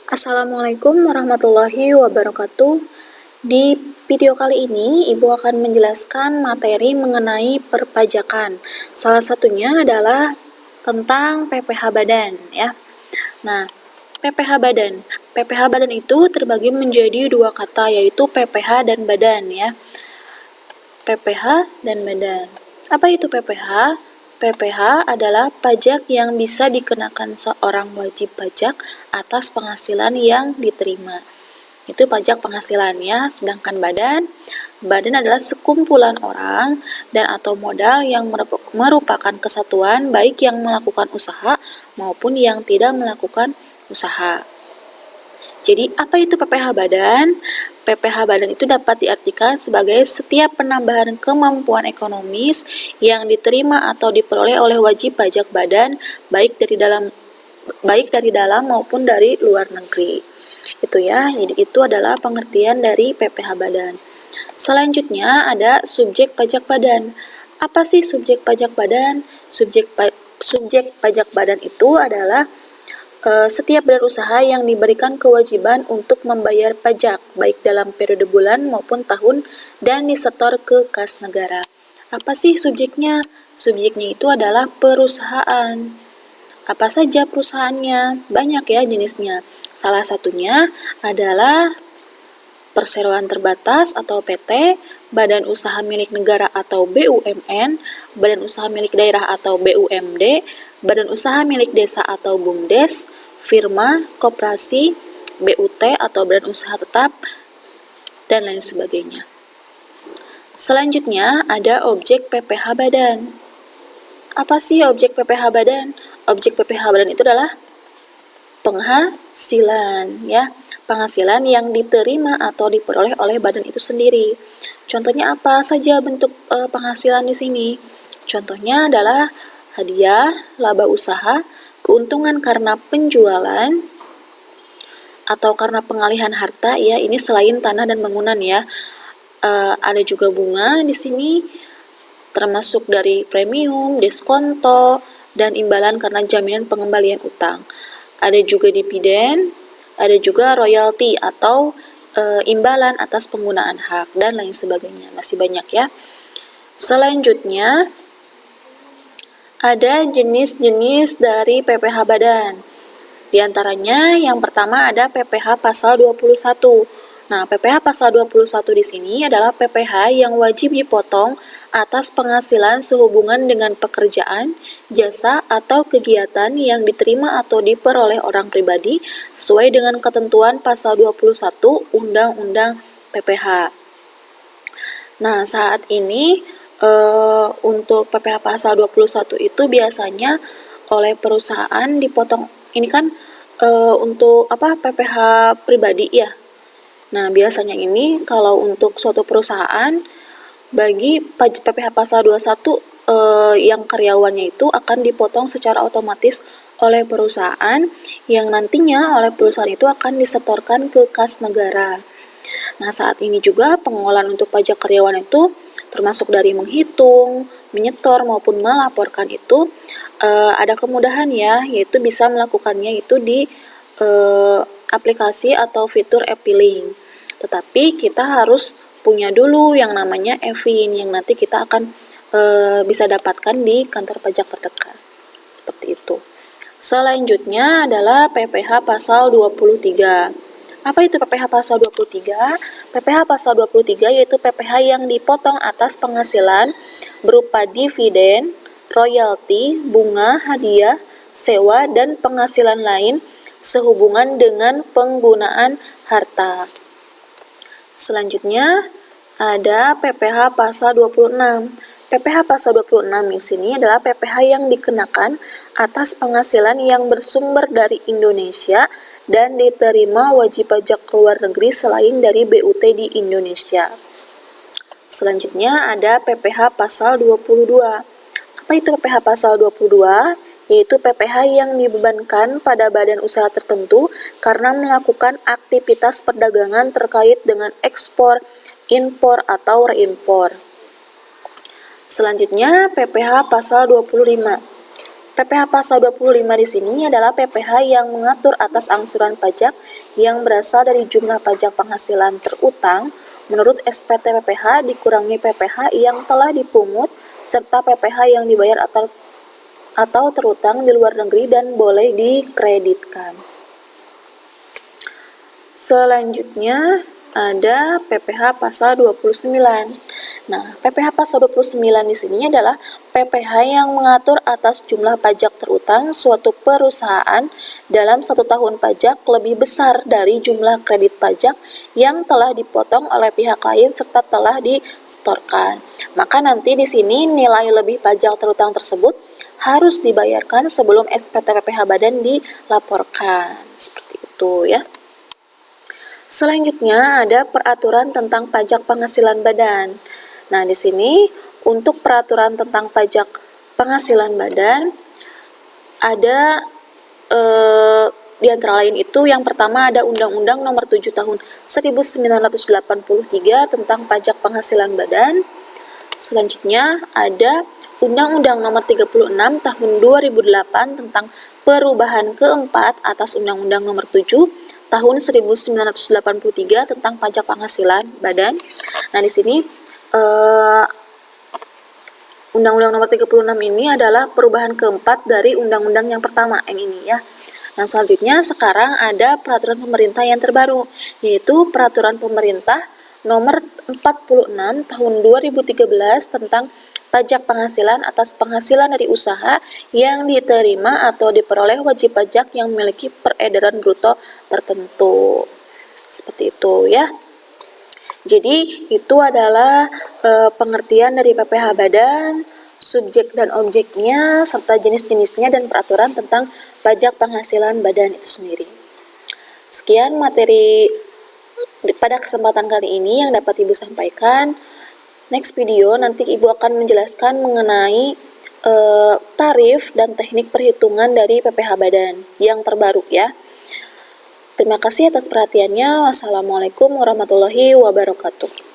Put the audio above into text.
Assalamualaikum warahmatullahi wabarakatuh. Di video kali ini, Ibu akan menjelaskan materi mengenai perpajakan. Salah satunya adalah tentang PPh Badan, ya. Nah, PPh Badan. PPh Badan itu terbagi menjadi dua kata, yaitu PPh dan Badan, ya. PPh dan Badan. Apa itu PPh? PPh adalah pajak yang bisa dikenakan seorang wajib pajak atas penghasilan yang diterima. Itu pajak penghasilannya, sedangkan badan adalah sekumpulan orang dan atau modal yang merupakan kesatuan baik yang melakukan usaha maupun yang tidak melakukan usaha. Jadi, apa itu PPh Badan? PPh Badan itu dapat diartikan sebagai setiap penambahan kemampuan ekonomis yang diterima atau diperoleh oleh wajib pajak badan, baik dari dalam maupun dari luar negeri. Itu ya, jadi itu adalah pengertian dari PPh Badan. Selanjutnya ada subjek pajak badan. Apa sih subjek pajak badan? Subjek pajak badan itu adalah setiap badan usaha yang diberikan kewajiban untuk membayar pajak, baik dalam periode bulan maupun tahun, dan disetor ke kas negara. Apa sih subjeknya? Subjeknya itu adalah perusahaan. Apa saja perusahaannya? Banyak ya jenisnya. Salah satunya adalah perseroan terbatas atau PT, badan usaha milik negara atau BUMN, badan usaha milik daerah atau BUMD, badan usaha milik desa atau BUMDes, firma, koperasi, BUT atau badan usaha tetap, dan lain sebagainya. Selanjutnya ada objek PPh Badan. Apa sih objek PPh Badan? Objek PPh Badan itu adalah penghasilan, ya. Penghasilan yang diterima atau diperoleh oleh badan itu sendiri. Contohnya apa saja bentuk penghasilan di sini? Contohnya adalah hadiah, laba usaha, keuntungan karena penjualan, atau karena pengalihan harta, ya. Ini selain tanah dan bangunan, ya. Ada juga bunga di sini, termasuk dari premium, diskonto, dan imbalan karena jaminan pengembalian utang. Ada juga dividen, ada juga royalti atau imbalan atas penggunaan hak, dan lain sebagainya. Masih banyak ya. Selanjutnya, ada jenis-jenis dari PPh Badan. Di antaranya yang pertama ada PPh pasal 21. Nah, PPh pasal 21 di sini adalah PPh yang wajib dipotong atas penghasilan sehubungan dengan pekerjaan, jasa, atau kegiatan yang diterima atau diperoleh orang pribadi sesuai dengan ketentuan pasal 21 Undang-Undang PPh. Nah, saat ini untuk PPh pasal 21 itu biasanya oleh perusahaan dipotong. Ini kan untuk PPh pribadi ya. Nah, biasanya ini kalau untuk suatu perusahaan bagi PPh pasal 21 yang karyawannya itu akan dipotong secara otomatis oleh perusahaan yang nantinya oleh perusahaan itu akan disetorkan ke kas negara. Nah, saat ini juga pengolahan untuk pajak karyawan itu termasuk dari menghitung, menyetor maupun melaporkan itu ada kemudahan ya, yaitu bisa melakukannya itu di aplikasi atau fitur e-filing. Tetapi kita harus punya dulu yang namanya e-fin yang nanti kita akan bisa dapatkan di kantor pajak terdekat. Seperti itu. Selanjutnya adalah PPh pasal 23. Apa itu PPh pasal 23? PPh pasal 23 yaitu PPh yang dipotong atas penghasilan berupa dividen, royalti, bunga, hadiah, sewa, dan penghasilan lain sehubungan dengan penggunaan harta. Selanjutnya ada PPh pasal 26. PPh pasal 26 di sini adalah PPh yang dikenakan atas penghasilan yang bersumber dari Indonesia dan diterima wajib pajak luar negeri selain dari BUT di Indonesia. Selanjutnya ada PPh pasal 22. Apa itu PPh pasal 22? Yaitu PPh yang dibebankan pada badan usaha tertentu karena melakukan aktivitas perdagangan terkait dengan ekspor, impor, atau reimpor. Selanjutnya PPh pasal 25. PPh pasal 25 di sini adalah PPh yang mengatur atas angsuran pajak yang berasal dari jumlah pajak penghasilan terutang menurut SPT PPh dikurangi PPh yang telah dipungut serta PPh yang dibayar atau terutang di luar negeri dan boleh dikreditkan. Selanjutnya ada PPh pasal 29. Nah, PPh pasal 29 di sini adalah PPh yang mengatur atas jumlah pajak terutang suatu perusahaan dalam 1 tahun pajak lebih besar dari jumlah kredit pajak yang telah dipotong oleh pihak lain serta telah disetorkan. Maka nanti di sini nilai lebih pajak terutang tersebut harus dibayarkan sebelum SPT PPh Badan dilaporkan. Seperti itu ya. Selanjutnya ada peraturan tentang pajak penghasilan badan. Nah, di sini untuk peraturan tentang pajak penghasilan badan ada di antara lain itu yang pertama ada Undang-Undang Nomor 7 Tahun 1983 tentang pajak penghasilan badan. Selanjutnya ada Undang-Undang Nomor 36 Tahun 2008 tentang perubahan keempat atas Undang-Undang Nomor 7 Tahun 1983 tentang pajak penghasilan badan. Nah, di sini Undang-Undang Nomor 36 ini adalah perubahan keempat dari Undang-Undang yang pertama, yang ini ya. Nah, selanjutnya sekarang ada peraturan pemerintah yang terbaru, yaitu Peraturan Pemerintah Nomor 46 Tahun 2013 tentang pajak penghasilan atas penghasilan dari usaha yang diterima atau diperoleh wajib pajak yang memiliki peredaran bruto tertentu. Seperti itu ya. Jadi itu adalah pengertian dari PPh Badan, subjek dan objeknya, serta jenis-jenisnya dan peraturan tentang pajak penghasilan badan itu sendiri. Sekian materi pada kesempatan kali ini yang dapat Ibu sampaikan. Next video nanti Ibu akan menjelaskan mengenai tarif dan teknik perhitungan dari PPh Badan yang terbaru ya. Terima kasih atas perhatiannya. Wassalamualaikum warahmatullahi wabarakatuh.